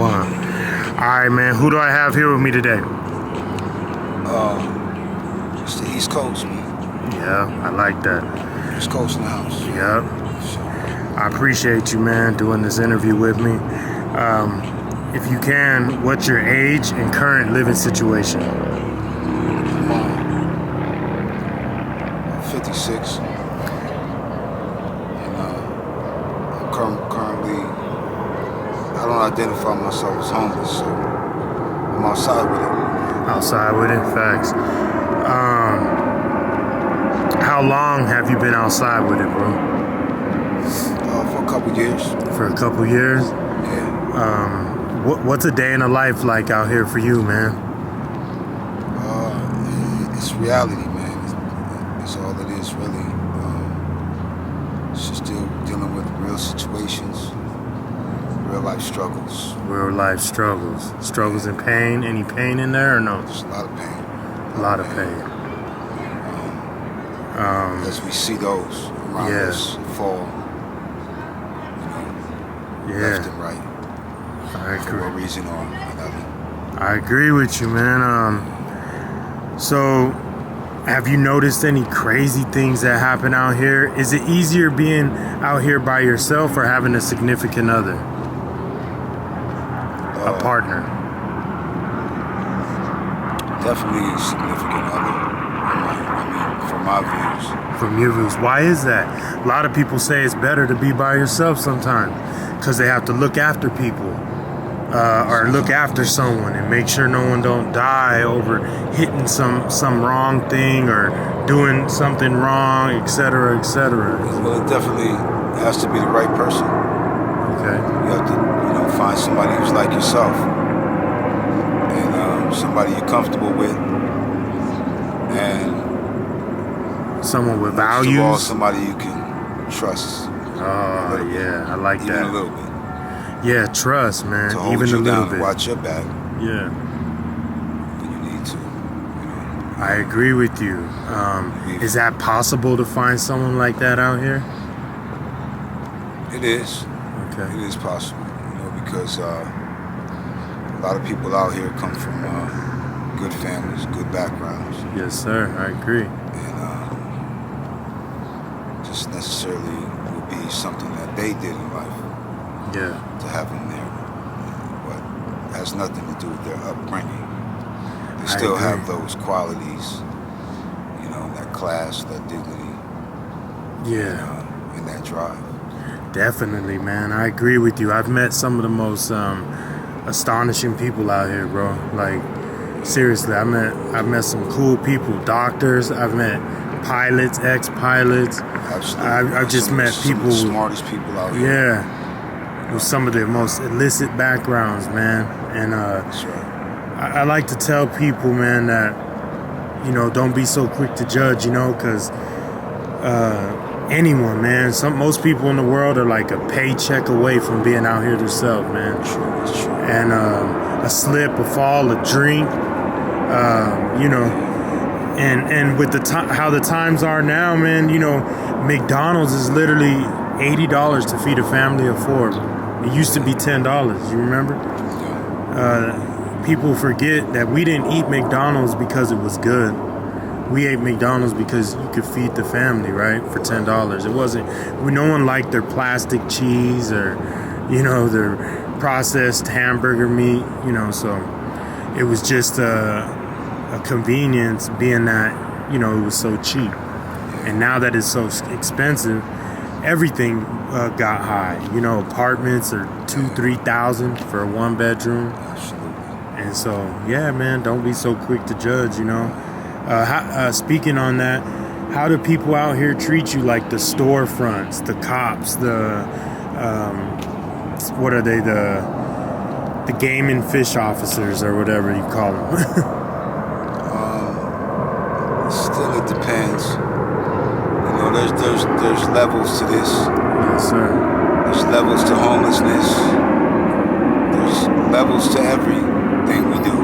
One. All right, man. Who do I have here with me today? It's the East Coast, man. Yeah, I like that. East Coast in the house. Yep. I appreciate you, man, doing this interview with me. If you can, what's your age and current living situation? I'm 56. And currently, I don't identify myself as homeless, so I'm outside with it. Outside with it, facts. How long have you been outside with it, bro? For a couple years. For a couple years? Yeah. What's a day in the life like out here for you, man? It's reality, man. It's all it is, really. It's just still dealing with real situations, real life struggles. Real life struggles. Struggles and pain. Any pain in there or no? Just a lot of pain. A lot of pain. As we see those around us fall, left and right. I agree. For one reason or another. I agree with you, man. So, have you noticed any crazy things that happen out here? Is it easier being out here by yourself or having a significant other? A partner? Definitely a significant other. I mean, from my views. From your views. Why is that? A lot of people say it's better to be by yourself sometimes because they have to look after people. Or look after someone and make sure no one don't die over hitting some wrong thing or doing something wrong, etc., etc. Well, it definitely has to be the right person. Okay. You have to, find somebody who's like yourself and somebody you're comfortable with, and someone with most values. of all, somebody you can trust. Oh yeah, I like even that. a little bit. Yeah, trust, man. To hold even you a little down, bit. watch your back. Yeah. When you need to. I agree with you. Is that possible to find someone like that out here? It is. Okay. It is possible, because a lot of people out here come from good families, good backgrounds. Yes, sir. I agree. And just necessarily would be something that they did in life. Yeah. To have them there, but it has nothing to do with their upbringing. They still have those qualities, that class, that dignity, and that drive. Definitely, man. I agree with you. I've met some of the most astonishing people out here, bro. Like, seriously, I've met some cool people, doctors. I've met pilots, ex-pilots. Absolutely. I've just met people, the smartest people out here. Yeah, with some of the most illicit backgrounds, man. And That's right. I like to tell people, man, that don't be so quick to judge, because anyone, man. Most people in the world are like a paycheck away from being out here themselves, man. That's true. And a slip, a fall, a drink, and with how the times are now, man, McDonald's is literally $80 to feed a family of 4. It used to be $10. You remember? People forget that we didn't eat McDonald's because it was good. We ate McDonald's because you could feed the family, right, for $10. It wasn't. No one liked their plastic cheese or, their processed hamburger meat. So it was just a convenience, being that it was so cheap. And now that it's so expensive, everything got high. Apartments are $2,000-$3,000 for a 1-bedroom. Absolutely. And so, yeah, man, don't be so quick to judge. Speaking on that, how do people out here treat you? Like the storefronts, the cops, what are they? The game and fish officers or whatever you call them. Still, it depends. There's levels to this. Yes, sir. There's levels to homelessness. There's levels to everything we do.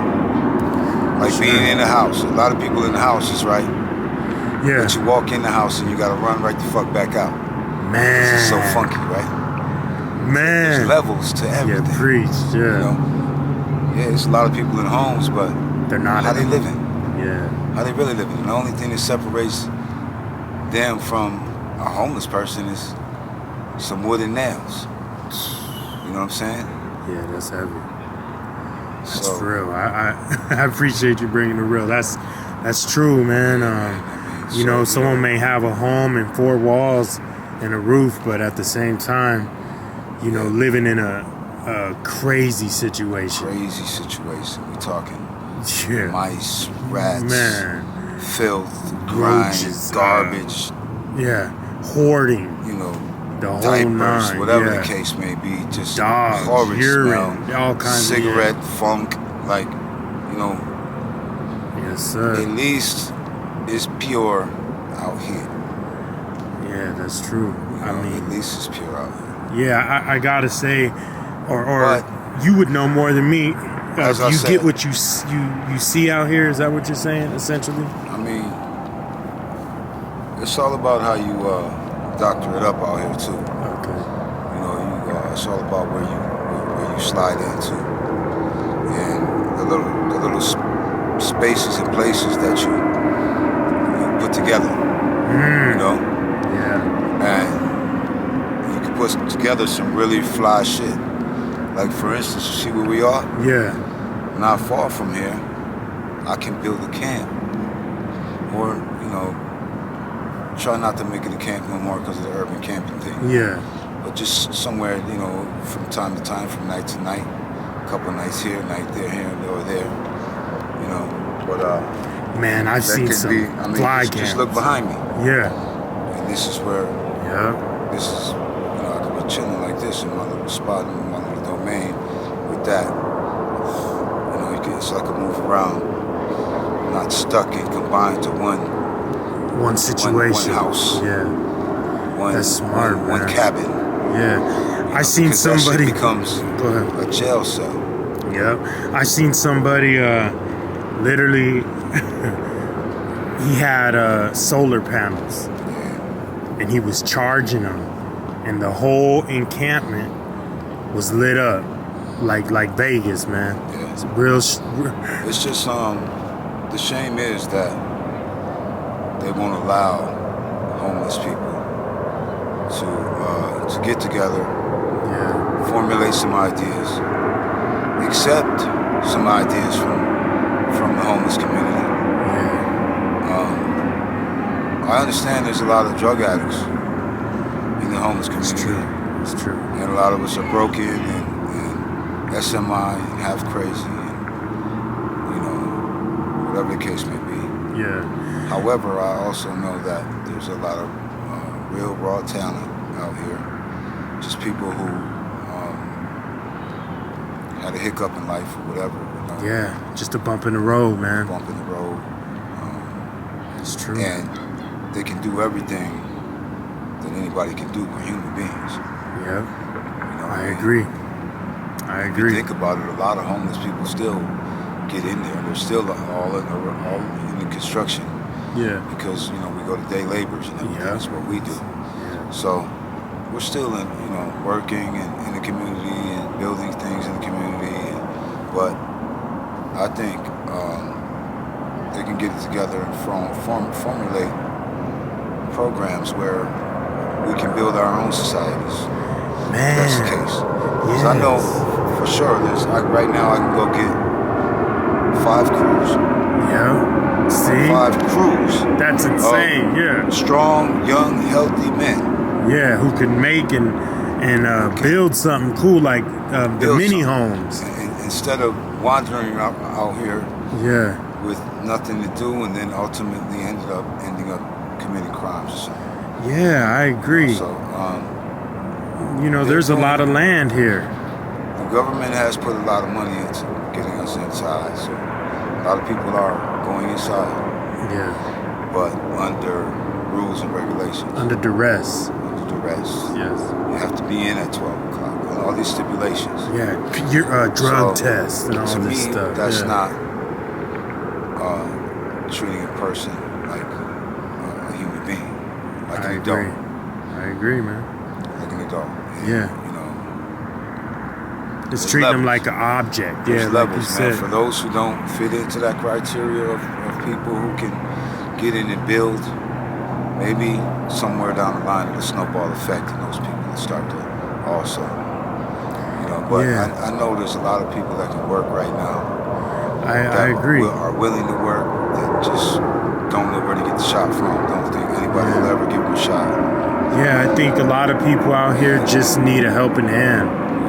Like being in the house. A lot of people in the house is right. Yeah. But you walk in the house and you gotta run right the fuck back out. Man. It's so funky, right? Man. There's levels to everything. Yeah, preach. Yeah. You know? Yeah, there's a lot of people in homes, but They're not. how they living? Yeah. How they really living? And the only thing that separates them from a homeless person is some wood and nails. You know what I'm saying? Yeah, that's heavy. That's So, real. I I appreciate you bringing the real. That's true, man. You know, someone may have a home and four walls and a roof, but at the same time, you know, living in a crazy situation. Crazy situation. We're talking mice, rats, man, filth, grime, roaches, garbage. Yeah, hoarding. You know, the whole diapers, nine, whatever the case may be. Just dogs, horrid urine, smell, all kinds cigarette of funk. Like, you know. Yes, sir. At least it's pure out here. Yeah, that's true. You know, I mean, at least it's pure out here. Yeah, I gotta say, or but, you would know more than me. As I you said, get what you see out here. Is that what you're saying, essentially? I mean, it's all about how you doctor it up out here too. Okay. You know, it's all about where you slide into, and the little spaces and places that you put together. You know. Yeah. And you can put together some really fly shit. Like, for instance, you see where we are? Yeah. Not far from here, I can build a camp. Or, you know, try not to make it a camp no more because of the urban camping thing. Yeah. But just somewhere, you know, from time to time, from night to night. A couple nights here, night there, here or there. You know, but man, I've seen some fly camps. Just look behind me. Yeah. And this is where, this is, you know, I could be chilling like this in my little spot, in my little domain with that. You know, it's like a move around, not stuck and combined to one situation. One house. Yeah. That's smart, man. One cabin. Yeah. I seen somebody that shit becomes a jail cell. Yep. I seen somebody literally he had solar panels. Yeah. And he was charging them, and the whole encampment was lit up like Vegas, man. Yeah. It's real. It's just the shame is that they won't allow homeless people to get together, formulate some ideas, accept some ideas from the homeless community. I understand there's a lot of drug addicts in the homeless community. It's true. And a lot of us are broken and SMI and half crazy and, you know, whatever the case may be. Yeah. However, I also know that there's a lot of real raw talent out here. Just people who had a hiccup in life or whatever. You know? Yeah, just a bump in the road, man. Bump in the road. It's true. And they can do everything that anybody can do. We're human beings. Yeah. You know, I agree. I agree. If you think about it, a lot of homeless people still get in there. They're still all in the construction. Yeah. Because, you know, we go to day laborers and everything. That's what we do. Yeah. So we're still in, you know, working in the community and building things in the community. But I think they can get it together and formulate programs where we can build our own societies. Man. That's the case. Because I know for sure right now I can go get 5 crews. Yeah. See? 5 crews. That's insane. Yeah. Strong, young, healthy men. Yeah, who can make and build something cool like the mini homes. And instead of wandering out here with nothing to do and then ultimately ending up committing crimes or something. Yeah, I agree. So, you know, there's a lot of land here. The government has put a lot of money into getting us inside, so a lot of people are going inside. Yeah. But under rules and regulations. Under duress. Under duress. Yes. You have to be in at 12 o'clock. And all these stipulations. Yeah, your drug test and all to this me, stuff. That's not treating a person like a human being, like an adult. I agree, man. Like an adult. And, Yeah. You know, It's There's treating them levels. like an object. There's Yeah, like you levels, man. said. For those who don't fit into that criteria of people who can get in and build, maybe somewhere down the line it'll snowball effect and those people will start to also. But I know there's a lot of people that can work right now. I agree. Are willing to work, that just don't know where to get the shot from. Don't think anybody will ever give them a shot. Yeah, I think a lot of people out here just need a helping hand.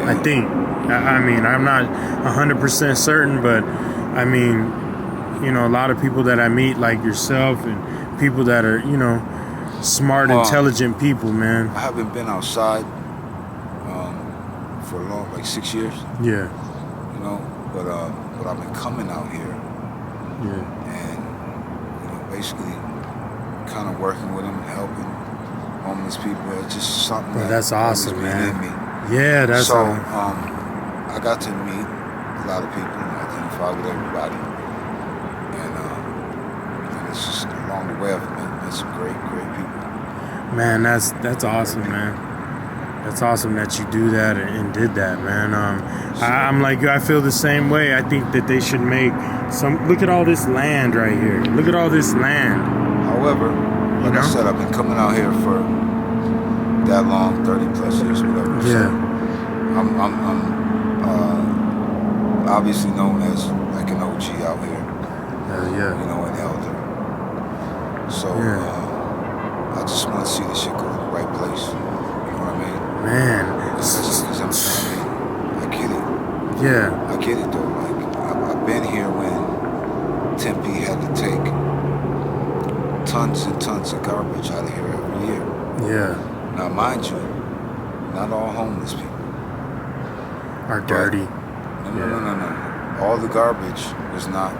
I think. I mean, I'm not 100% certain, but I mean, a lot of people that I meet, like yourself, and people that are, smart, intelligent people, man. I haven't been outside for long, like 6 years. Yeah. But I've been coming out here. Yeah. And basically, kind of working with them, helping homeless people. It's just something that's awesome, man. In me. Yeah, that's so. I got to meet a lot of people and identify with everybody, and it's just along the way I've met some great people. Man, that's awesome, man. That's awesome that you do that and did that, man. I'm like you. I feel the same way. I think that they should make some. Look at all this land right here. Look at all this land. However, like I said, I've been coming out here for that long, 30 plus years, whatever. Yeah. So I'm obviously known as like an OG out here. Yeah. An elder. So I just want to see this shit go to the right place. You know what I mean? Man. Because I get it. Yeah. I get it though. Like I've been here when Tempe had to take tons and tons of garbage out of here every year. Yeah. Now, mind you, not all homeless people are dirty. No. All the garbage was not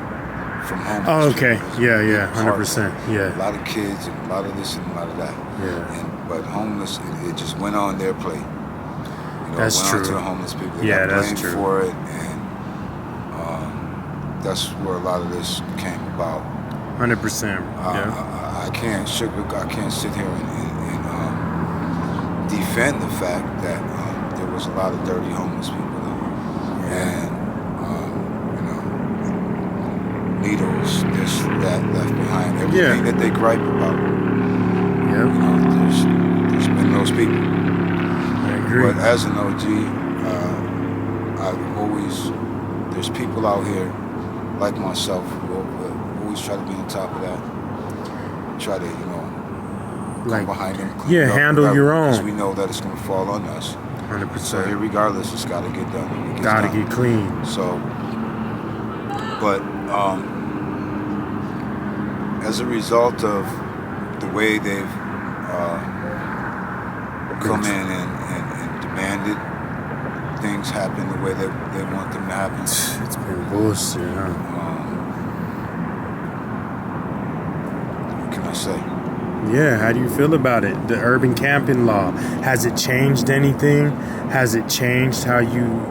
from homeless. Oh, okay. People. Yeah, 100%. Yeah. A lot of kids and a lot of this and a lot of that. Yeah. But homeless, it just went on their plate. That's it went true. on to the homeless people. They Yeah, got that's blamed true. for it, and that's where a lot of this came about. 100%. Yeah. I can't sit here and defend the fact that there was a lot of dirty homeless people and needles, this, that, left behind, everything that they gripe about. Yep. There's been those people. I agree. But as an OG, there's people out here like myself who always try to be on top of that. Try to, come behind them. Handle your own. Because we know that it's going to fall on us. 100%. So regardless, it's got to get done. Got to get clean. So, but as a result of the way they've come in and demanded things happen the way they want them to happen. It's been bullshit, huh? What can I say? Yeah, how do you feel about it? The urban camping law, has it changed anything? Has it changed how you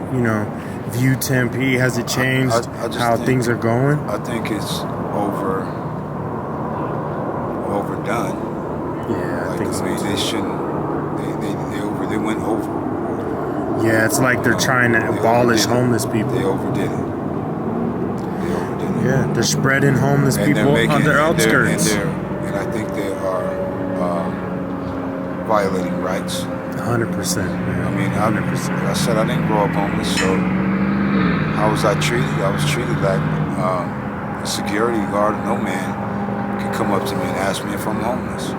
view Tempe? Has it changed how things are going? I think it's overdone. Yeah, I think so. They shouldn't. They went over. Yeah, it's like they're trying to abolish homeless people. They overdid it. Yeah, they're spreading homeless people on their outskirts. And I think they are violating rights. 100%. I mean, 100%. Like I said, I didn't grow up homeless, so how was I treated? I was treated like a security guard. No man can come up to me and ask me if I'm homeless.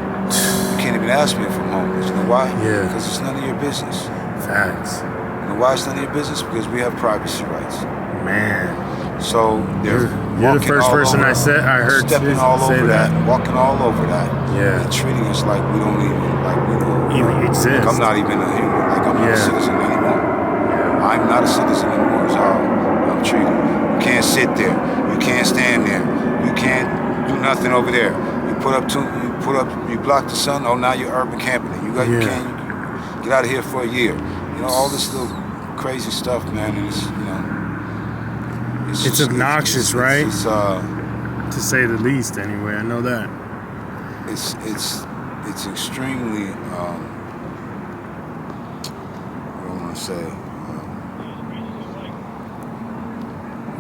You can't even ask me if I'm homeless. You know why? Yeah. Because it's none of your business. Facts. You know why it's none of your business? Because we have privacy rights. Man. So you're the first person I heard stepping all say over that. Walking all over that. Yeah. And treating us like we don't even exist. Like I'm not even a human. Like I'm not a citizen anymore. Yeah. I'm not a citizen anymore. Is how I'm treated. You can't sit there. You can't stand there. You can't do nothing over there. You block the sun. Oh, now you're urban camping. You can't get out of here for a year. All this little crazy stuff, man. And it's obnoxious, right? It's to say the least, anyway. I know that. It's extremely. What do I want to say?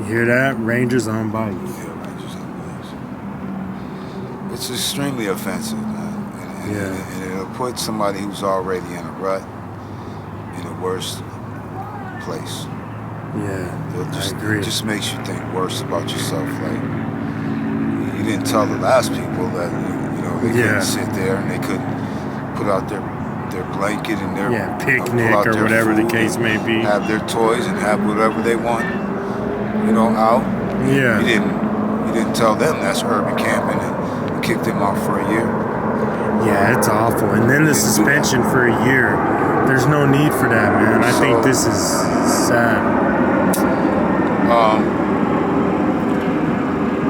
You hear that? Rangers on bikes. Yeah, Rangers on bikes. It's extremely offensive, man. And it'll put somebody who's already in a rut in a worse place. Yeah, I agree. It just makes you think worse about yourself. Like, you didn't tell the last people that they couldn't sit there and they couldn't put out their blanket and their picnic pull out or their whatever the food case and may be. have their toys and have whatever they want, out. Yeah. You didn't tell them that's urban camping and kick them out for a year. Yeah, it's awful. And then the suspension for a year. There's no need for that, man. I think this is sad.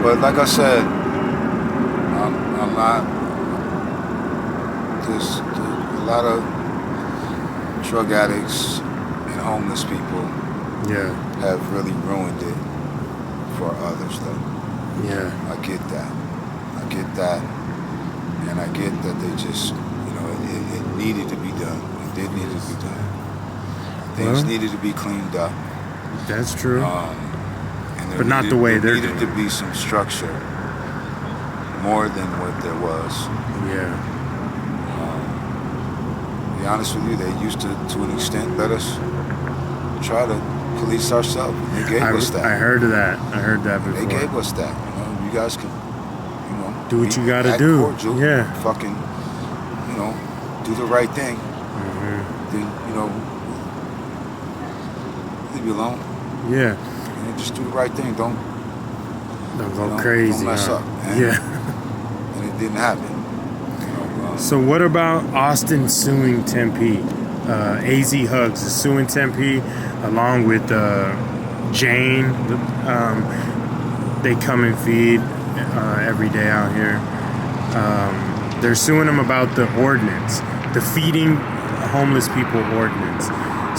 But like I said, I'm not. There's a lot of drug addicts and homeless people have really ruined it for others, though. Yeah. I get that. And I get that they just, it needed to be done. It did need to be done. Things needed to be cleaned up. That's true. But not the way they're doing. There needed to be some structure, more than what there was. Yeah. To be honest with you, they used to an extent, let us try to police ourselves. They gave us that. I heard of that. I heard that before. They gave us that. You guys can, do what you gotta do. Cordial, fucking, do the right thing. Then, leave you alone. Yeah. Just do the right thing. Don't go crazy. Don't mess up. And it didn't happen. So what about Austin suing Tempe? AZ Hugs is suing Tempe along with Jane. They come and feed every day out here. They're suing them about the ordinance, the feeding homeless people ordinance.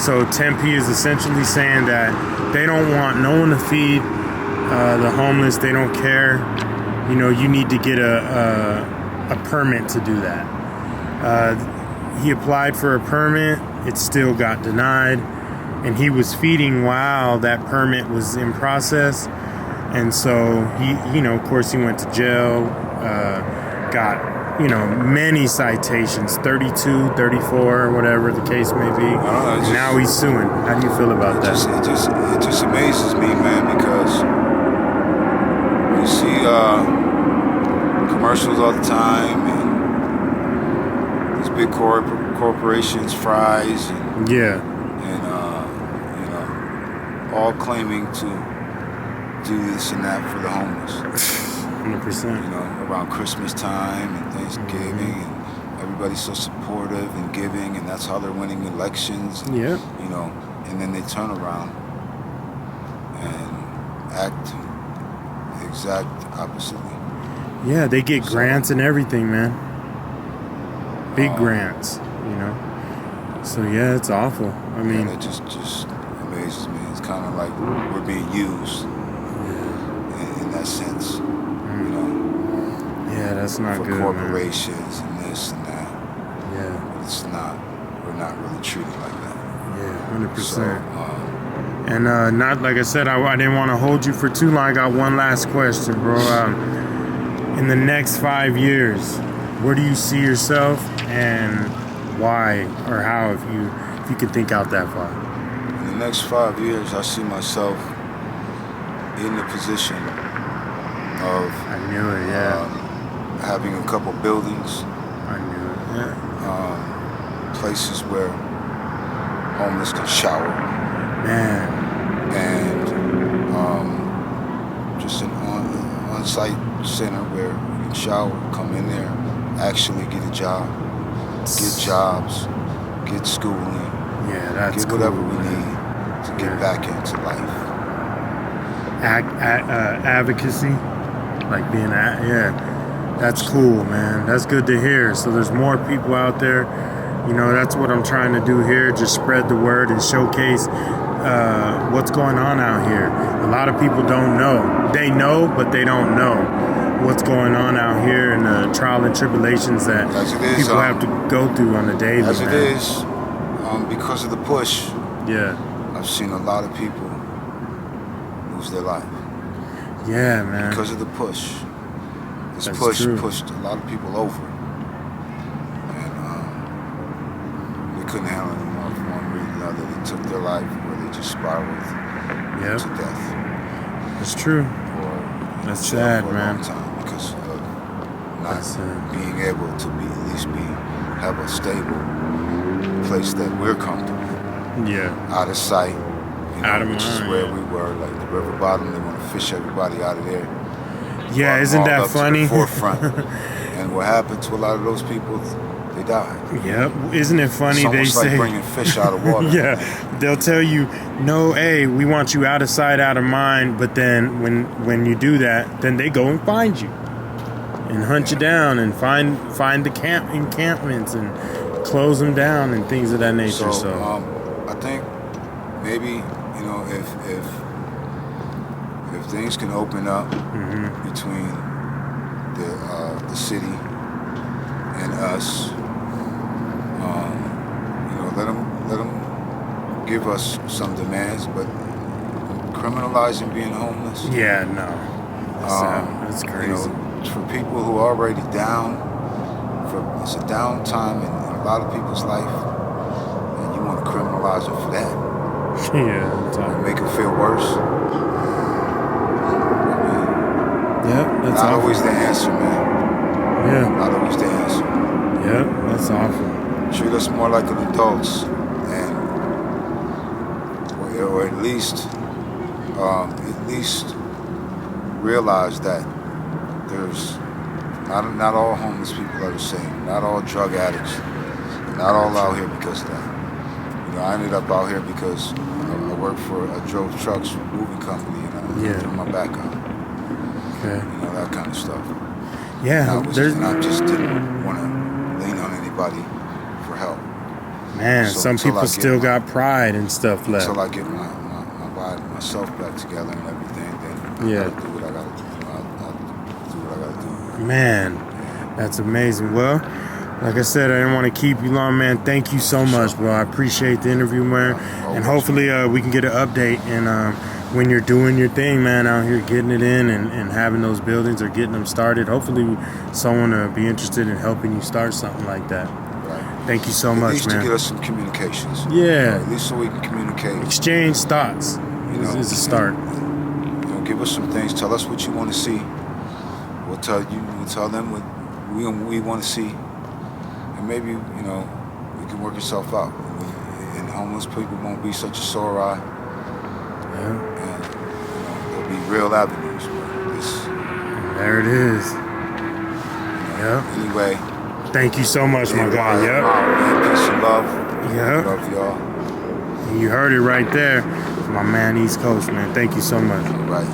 So Tempe is essentially saying that they don't want no one to feed the homeless. They don't care. You need to get a permit to do that. He applied for a permit. It still got denied. And he was feeding while that permit was in process. And so he, of course, he went to jail, got, many citations, 32, 34, whatever the case may be. Now he's suing. How do you feel about that? It just amazes me, man, because you see commercials all the time, and these big corporations, Fry's, and all claiming to do this and that for the homeless. 100%. Around Christmas time and Thanksgiving, and everybody's so supportive and giving, and that's how they're winning elections. And, and then they turn around and act the exact oppositely. Yeah, they get grants and everything, man. Big grants, So yeah, it's awful. I mean, that just amazes me. It's kind of like we're being used in that sense. Yeah, that's not for good, corporations and this and that. Yeah. But it's not. We're not really treated like that. Yeah, 100%. And not like I said, I didn't want to hold you for too long. I got one last question, bro. In the next 5 years, where do you see yourself, and why or how, if you could think out that far? In the next 5 years, I see myself in the position of. I knew it. Yeah. Having a couple buildings. I knew it. Yeah. Places where homeless can shower. Man. And just an on-site center where you can shower, come in there, actually get a job, get jobs, get schooling. Yeah, that's get whatever we need to get back into life. Advocacy, like being that's cool, man. That's good to hear. So there's more people out there. That's what I'm trying to do here. Just spread the word and showcase what's going on out here. A lot of people don't know. They know, but they don't know what's going on out here and the trial and tribulations that people have to go through on a daily. As it is, because of the push. Yeah. I've seen a lot of people lose their life. Yeah, man. Because of the push. This That's push true. pushed a lot of people over. And they couldn't handle it anymore for one reason or another. They took their life, or they just spiraled Yep. to death. That's true. Or That's jail sad, for a man. long time because of not That's sad. being able to have a stable place that we're comfortable. Yeah. Out of sight, Out of which is mind, where yeah. we were, like the river bottom. They want to fish everybody out of there. Yeah, Brought them isn't all that up to the funny? forefront. And what happened to a lot of those people? They died. Yep. Isn't it funny? It's They almost like say, bringing fish out of water. yeah, they'll tell you, no, hey, we want you out of sight, out of mind. But then when you do that, then they go and find you and hunt you down and find the encampments and close them down and things of that nature. So, I think maybe if things can open up between the city and us, let them give us some demands, but criminalizing being homeless. yeah, no, that's crazy. For people who are already down, it's a down time in a lot of people's life, and you want to criminalize them for that. Yeah, Make them feel worse. yeah, that's Not awful. always the answer, man. Yeah, Not always the answer. yeah, that's awful. Treat us more like adults, or at least realize that there's not all homeless people are the same. Not all drug addicts. Not all out here because of that. I ended up out here because I worked for a drove trucks moving company, and I threw my back out. Okay. That kind of stuff. Yeah, And I just didn't want to lean on anybody for help. Man, So some until people I get still got pride and stuff left. Until I get myself back together and everything, then I gotta do what I gotta do. I'll do what I gotta do. Man, that's amazing. Well, like I said, I didn't want to keep you long, man. Thank you so much, bro. I appreciate the interview, man. And hopefully we can get an update. And when you're doing your thing, man, out here getting it in and having those buildings or getting them started, hopefully someone will be interested in helping you start something like that. Right. Thank you so At much, least man. to get us some communications. Yeah. At least so we can communicate. Exchange thoughts is a start. Give us some things. Tell us what you want to see. We'll tell them what we want to see. And maybe, we can work itself out. And homeless people won't be such a sore eye. Yeah. And, there'll be real avenues for this. There it is. Yep. Anyway. Thank you so much, my guy. Yep. Man, peace and love. Yep. Love y'all. You heard it right there. My man, East Coast, man. Thank you so much. All right.